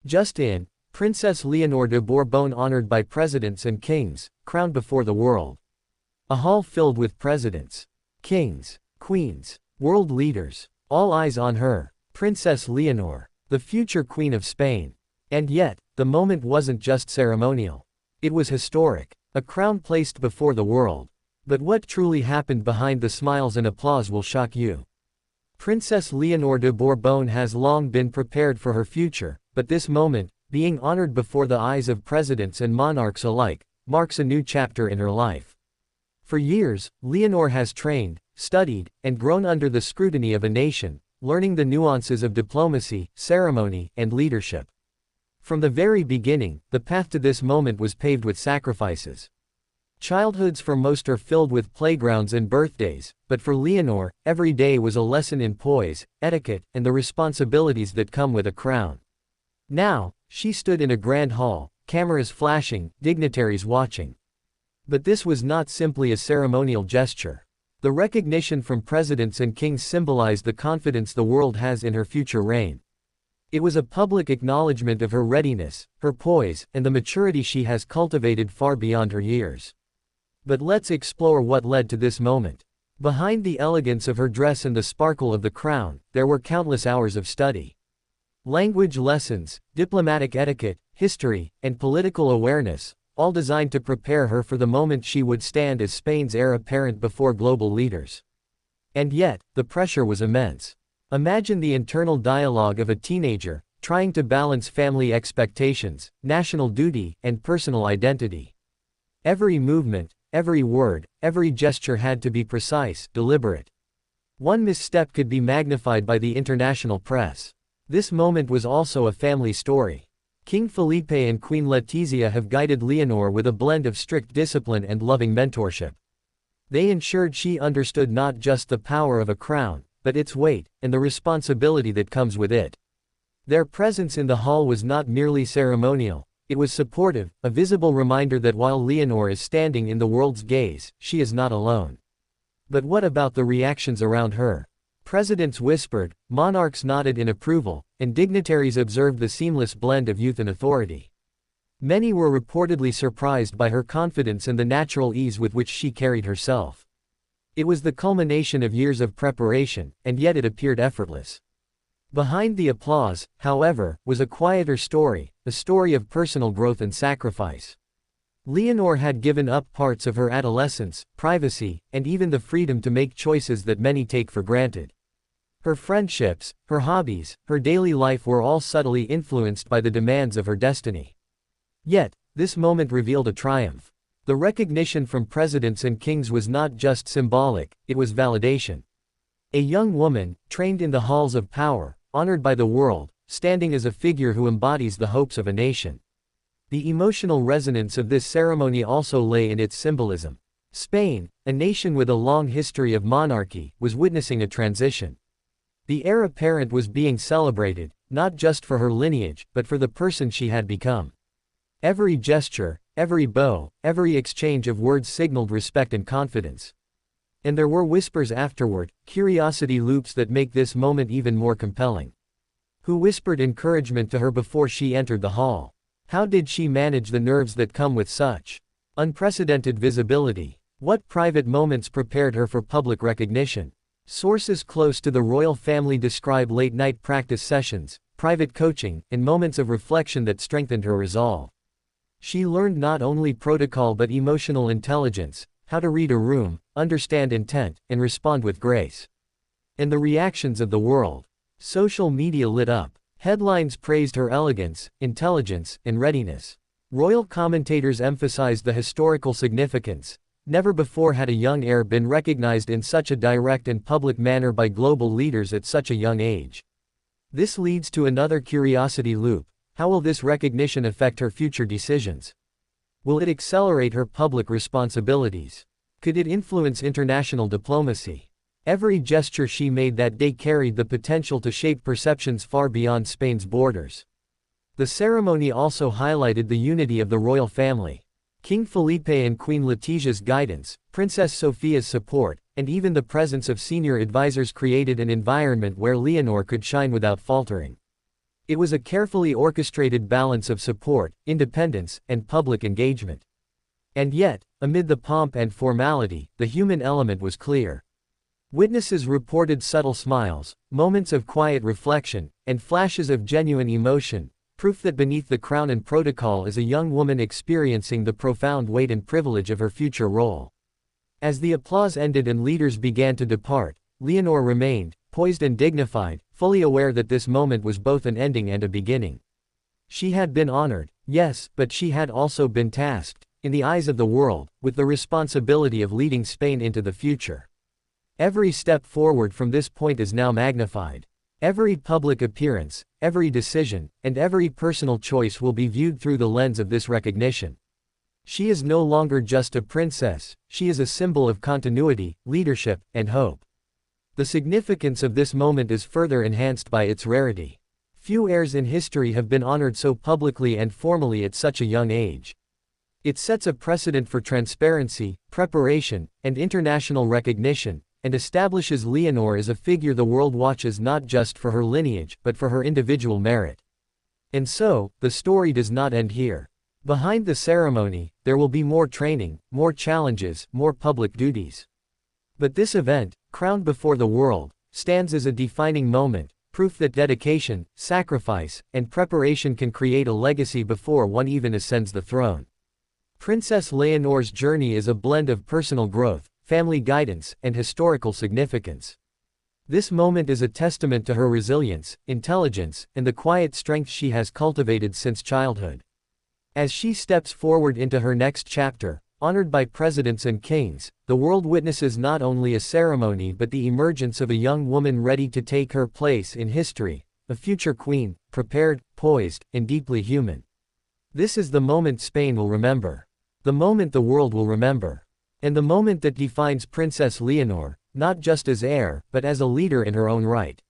Just in, Princess Leonor de Bourbon honored by presidents and kings, crowned before the world. A hall filled with presidents, kings, queens, world leaders, all eyes on her, Princess Leonor, the future Queen of Spain. And yet, the moment wasn't just ceremonial. It was historic, a crown placed before the world. But what truly happened behind the smiles and applause will shock you. Princess Leonor de Bourbon has long been prepared for her future, but this moment, being honored before the eyes of presidents and monarchs alike, marks a new chapter in her life. For years, Leonor has trained, studied, and grown under the scrutiny of a nation, learning the nuances of diplomacy, ceremony, and leadership. From the very beginning, the path to this moment was paved with sacrifices. Childhoods for most are filled with playgrounds and birthdays, but for Leonor, every day was a lesson in poise, etiquette, and the responsibilities that come with a crown. Now, she stood in a grand hall, cameras flashing, dignitaries watching. But this was not simply a ceremonial gesture. The recognition from presidents and kings symbolized the confidence the world has in her future reign. It was a public acknowledgement of her readiness, her poise, and the maturity she has cultivated far beyond her years. But let's explore what led to this moment. Behind the elegance of her dress and the sparkle of the crown, there were countless hours of study. Language lessons, diplomatic etiquette, history, and political awareness, all designed to prepare her for the moment she would stand as Spain's heir apparent before global leaders. And yet, the pressure was immense. Imagine the internal dialogue of a teenager, trying to balance family expectations, national duty, and personal identity. Every movement, every word, every gesture had to be precise, deliberate. One misstep could be magnified by the international press. This moment was also a family story. King Felipe and Queen Letizia have guided Leonor with a blend of strict discipline and loving mentorship. They ensured she understood not just the power of a crown, but its weight, and the responsibility that comes with it. Their presence in the hall was not merely ceremonial, it was supportive, a visible reminder that while Leonor is standing in the world's gaze, she is not alone. But what about the reactions around her? Presidents whispered, monarchs nodded in approval, and dignitaries observed the seamless blend of youth and authority. Many were reportedly surprised by her confidence and the natural ease with which she carried herself. It was the culmination of years of preparation, and yet it appeared effortless. Behind the applause, however, was a quieter story, a story of personal growth and sacrifice. Leonor had given up parts of her adolescence, privacy, and even the freedom to make choices that many take for granted. Her friendships, her hobbies, her daily life were all subtly influenced by the demands of her destiny. Yet, this moment revealed a triumph. The recognition from presidents and kings was not just symbolic, it was validation. A young woman, trained in the halls of power, honored by the world, standing as a figure who embodies the hopes of a nation. The emotional resonance of this ceremony also lay in its symbolism. Spain, a nation with a long history of monarchy, was witnessing a transition. The heir apparent was being celebrated, not just for her lineage, but for the person she had become. Every gesture, every bow, every exchange of words signaled respect and confidence. And there were whispers afterward, curiosity loops that make this moment even more compelling. Who whispered encouragement to her before she entered the hall? How did she manage the nerves that come with such unprecedented visibility? What private moments prepared her for public recognition? Sources close to the royal family describe late-night practice sessions, private coaching, and moments of reflection that strengthened her resolve. She learned not only protocol but emotional intelligence, how to read a room, understand intent, and respond with grace. And the reactions of the world. Social media lit up. Headlines praised her elegance, intelligence, and readiness. Royal commentators emphasized the historical significance. Never before had a young heir been recognized in such a direct and public manner by global leaders at such a young age. This leads to another curiosity loop. How will this recognition affect her future decisions? Will it accelerate her public responsibilities? Could it influence international diplomacy? Every gesture she made that day carried the potential to shape perceptions far beyond Spain's borders. The ceremony also highlighted the unity of the royal family. King Felipe and Queen Letizia's guidance, Princess Sophia's support, and even the presence of senior advisors created an environment where Leonor could shine without faltering. It was a carefully orchestrated balance of support, independence, and public engagement. And yet, amid the pomp and formality, the human element was clear. Witnesses reported subtle smiles, moments of quiet reflection, and flashes of genuine emotion, proof that beneath the crown and protocol is a young woman experiencing the profound weight and privilege of her future role. As the applause ended and leaders began to depart, Leonor remained, poised and dignified, fully aware that this moment was both an ending and a beginning. She had been honored, yes, but she had also been tasked, in the eyes of the world, with the responsibility of leading Spain into the future. Every step forward from this point is now magnified. Every public appearance, every decision, and every personal choice will be viewed through the lens of this recognition. She is no longer just a princess, she is a symbol of continuity, leadership, and hope. The significance of this moment is further enhanced by its rarity. Few heirs in history have been honored so publicly and formally at such a young age. It sets a precedent for transparency, preparation, and international recognition, and establishes Leonor as a figure the world watches not just for her lineage, but for her individual merit. And so, the story does not end here. Behind the ceremony, there will be more training, more challenges, more public duties. But this event, crowned before the world, stands as a defining moment, proof that dedication, sacrifice, and preparation can create a legacy before one even ascends the throne. Princess Leonor's journey is a blend of personal growth, family guidance, and historical significance. This moment is a testament to her resilience, intelligence, and the quiet strength she has cultivated since childhood. As she steps forward into her next chapter, honored by presidents and kings, the world witnesses not only a ceremony but the emergence of a young woman ready to take her place in history, a future queen, prepared, poised, and deeply human. This is the moment Spain will remember. The moment the world will remember. And the moment that defines Princess Leonor, not just as heir, but as a leader in her own right.